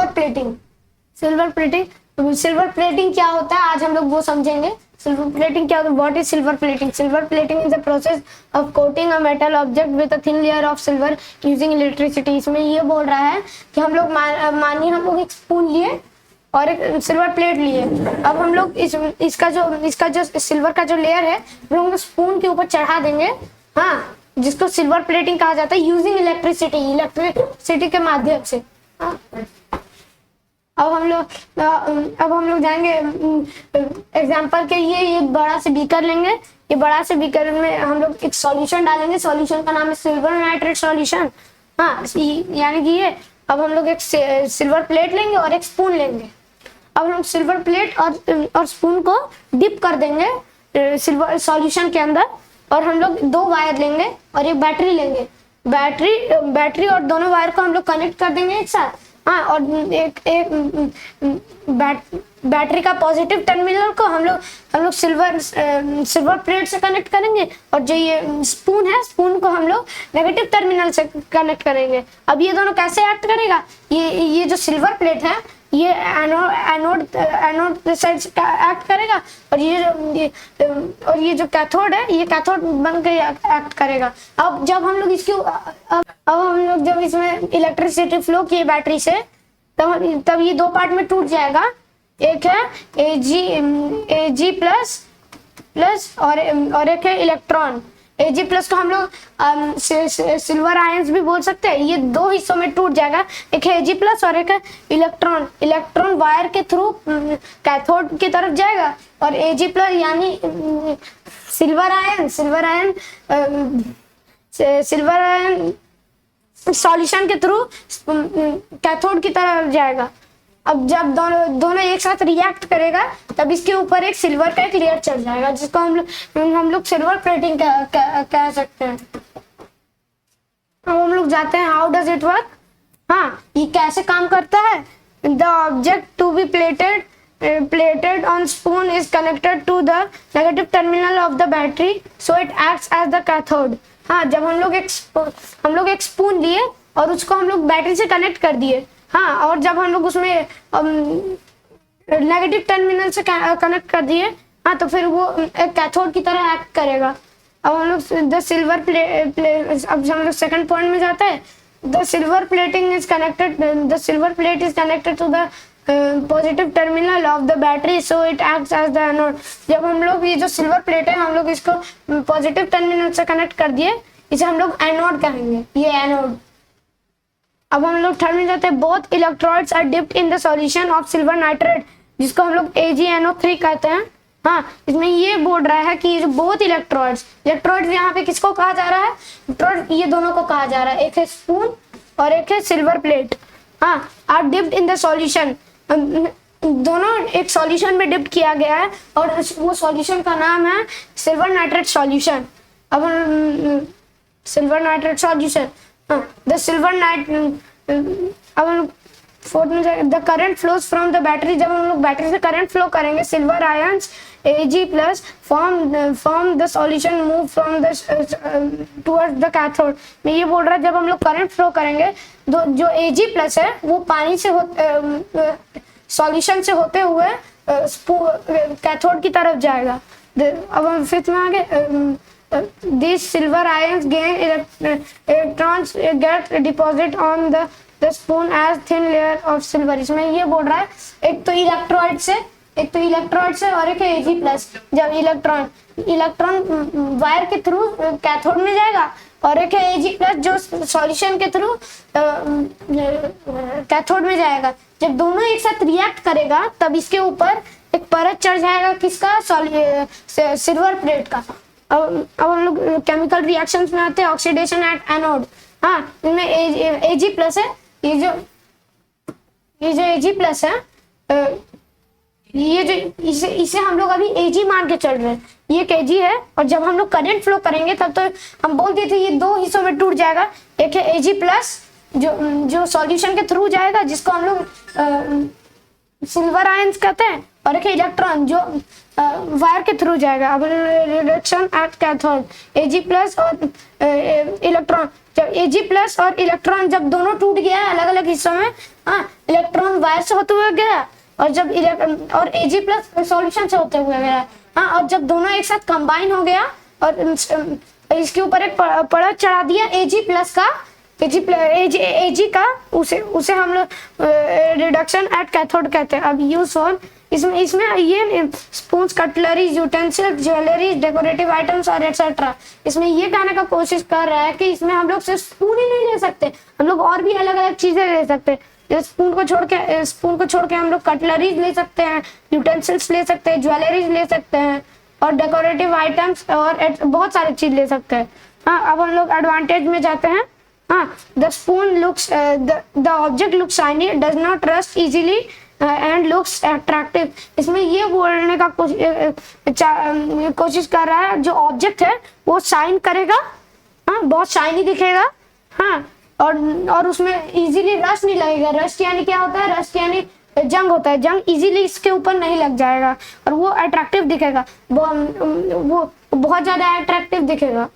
Plating. Silver plating क्या होता है आज हम लोग वो समझेंगे। सिल्वर प्लेटिंग क्या होता है? What is silver plating? Silver plating is a process of coating a metal object with a thin layer of silver using electricity. इसमें ये बोल रहा है कि हम लोग मानिए हम लोग एक स्पून लिए और एक सिल्वर प्लेट लिए। अब हम लोग इसका जो सिल्वर का जो लेयर है वो हम स्पून के ऊपर चढ़ा देंगे, हाँ, जिसको सिल्वर प्लेटिंग कहा जाता है यूजिंग इलेक्ट्रिसिटी के माध्यम से। हाँ। अब हम लोग जाएंगे एग्जांपल के लिए, ये बड़ा से बीकर लेंगे। ये बड़ा से बीकर में हम लोग एक सॉल्यूशन डालेंगे। सॉल्यूशन का नाम है सिल्वर नाइट्रेट सॉल्यूशन। हाँ, यानी कि ये अब हम लोग एक सिल्वर प्लेट लेंगे और एक स्पून लेंगे। अब हम सिल्वर प्लेट और स्पून को डिप कर देंगे सिल्वर सॉल्यूशन के अंदर, और हम लोग 2 वायर लेंगे और एक बैटरी लेंगे। बैटरी और दोनों वायर को हम लोग कनेक्ट कर देंगे एक साथ। हाँ, और एक बैटरी का पॉजिटिव टर्मिनल को हम लोग सिल्वर प्लेट से कनेक्ट करेंगे, और जो ये स्पून है, स्पून को हम लोग नेगेटिव टर्मिनल से कनेक्ट करेंगे। अब ये दोनों कैसे एक्ट करेगा? ये जो सिल्वर प्लेट है ये एनोड साइड से एक्ट करेगा, और ये जो कैथोड है ये कैथोड बन के एक्ट करेगा। अब हम लोग जब इसमें इलेक्ट्रिसिटी फ्लो किए बैटरी से, तब ये 2 पार्ट में टूट जाएगा। एक है Ag प्लस और एक है इलेक्ट्रॉन। Ag प्लस को हम लोग सिल्वर आयंस भी बोल सकते हैं। ये 2 हिस्सों में टूट जाएगा, एक है Ag प्लस और एक है इलेक्ट्रॉन वायर के थ्रू कैथोड की तरफ जाएगा, और Ag प्लस यानी सिल्वर आयन सॉल्यूशन के थ्रू कैथोड की तरफ जाएगा। अब जब दोनों एक साथ रिएक्ट करेगा तब इसके ऊपर एक सिल्वर का एक लेयर चढ़ जाएगा, जिसको हम लोग सिल्वर प्लेटिंग कह सकते हैं। अब हम लोग जाते हैं हाउ डज इट वर्क। हाँ, ये कैसे काम करता है? The object to be plated on spoon is connected to the negative terminal of the battery, so it acts as the cathode। हाँ, जब हम लोग एक स्पून लिए और उसको हम लोग बैटरी से कनेक्ट कर दिए, हाँ, और जब हम लोग उसमें नेगेटिव टर्मिनल से कनेक्ट कर दिए, हाँ, तो फिर वो एक कैथोड की तरह एक्ट करेगा। अब हम लोग अब हम लोग सेकंड पॉइंट में जाते हैं। The silver plate is connected to the positive terminal of the battery, so it acts as the anode. जब हम लोग ये जो सिल्वर प्लेट है हम लोग इसको पॉजिटिव टर्मिनल से कनेक्ट कर दिए, इसे हम लोग एनोड कहेंगे, ये एनोड। अब हम लोग थर्ड में जाते हैं। Both electrodes are dipped in the solution of silver nitrate, जिसको हम लोग AgNO3 कहते हैं। हाँ, इसमें ये बोल रहा है कि बोथ इलेक्ट्रोड्स यहाँ पे किसको कहा जा रहा है? इलेक्ट्रोड ये दोनों को कहा जा रहा है, एक है स्पून और एक है सिल्वर प्लेट। हाँ, are dipped in the solution, दोनों एक सॉल्यूशन में डिप्ट किया गया है, और वो सॉल्यूशन का नाम है सिल्वर नाइट्रेट सॉल्यूशन। अब silver nitrate solution, the silver अब फोर्थ में the current flows from the battery. जब हम लोग बैटरी से करंट फ्लो करेंगे, silver ions Ag plus form the solution move from the towards the cathode. मैं ये बोल रहा है जब हम लोग करंट फ्लो करेंगे, जो Ag प्लस है वो पानी से सॉल्यूशन से होते हुए कैथोड की तरफ जाएगा। अब हम फिफ्थ में आगे। These silver ions gain electrons get deposit on the spoon as thin layer of silver। इसमें ये बोल रहा है एक तो इलेक्ट्रोड से और एक Ag प्लस। जब इलेक्ट्रॉन वायर के थ्रू कैथोड में जाएगा, और एक Ag प्लस जो सॉल्यूशन के थ्रू कैथोड में जाएगा। जब दोनों एक साथ रिएक्ट करेगा तब इसके ऊपर एक परत चढ़ जाएगा, किसका? सिल्वर प्लेट का। अब हम लोग केमिकल रिएक्शंस में आते हैं। Oxidation at anode. हाँ, इनमें Ag प्लस है, ये जो Ag प्लस है, ये जो इसे हम लोग अभी Ag मान के चल रहे हैं, ये एक Ag है। और जब हम लोग करंट फ्लो करेंगे तब तो हम बोलते थे ये 2 हिस्सों में टूट जाएगा। एक है Ag प्लस जो सॉल्यूशन के थ्रू जाएगा, जिसको हम लोग सिल्वर आयंस कहते हैं, और एक इलेक्ट्रॉन जो वायर के थ्रू जाएगा। अब reduction at cathode, Ag plus और इलेक्ट्रॉन जब Ag+ और इलेक्ट्रॉन जब दोनों टूट गया है अलग अलग हिस्सों में, हाँ, इलेक्ट्रॉन वायर से होते हुए गया और जब और Ag+ सॉल्यूशन से होते हुए गया, हाँ, और जब दोनों एक साथ कंबाइन हो गया और इसके ऊपर एक परत चढ़ा दिया Ag+ का, Ag का, उसे हम लोग रिडक्शन एट कैथोड कहते हैं। अब यूज फॉर इसमें ये spoons, cutlery, utensil, jewellery, decorative items और एटसेट्रा। इसमें ये कहने का कोशिश कर रहा है कि इसमें हम लोग सिर्फ स्पून ही नहीं ले सकते, हम लोग और भी अलग अलग चीजें ले सकते हैं। स्पून को छोड़ के हम लोग कटलरीज ले सकते हैं, यूटेंसिल्स ले सकते हैं, ज्वेलरीज ले सकते हैं और डेकोरेटिव आइटम्स और बहुत सारी चीज ले सकते हैं। हाँ, अब हम लोग एडवांटेज में जाते हैं। हाँ, the spoon looks, the object looks shiny, does not rust easily and looks attractive. इसमें ये बोलने का कोशिश कर रहा है जो ऑब्जेक्ट है वो शाइन करेगा, हाँ, बहुत शाइनी दिखेगा, हाँ, और उसमें इजीली रस्ट नहीं लगेगा। रस्ट यानी क्या होता है? रस्ट यानी जंग होता है, जंग इजीली इसके ऊपर नहीं लग जाएगा और वो अट्रैक्टिव दिखेगा, वो बहुत ज्यादा अट्रैक्टिव दिखेगा।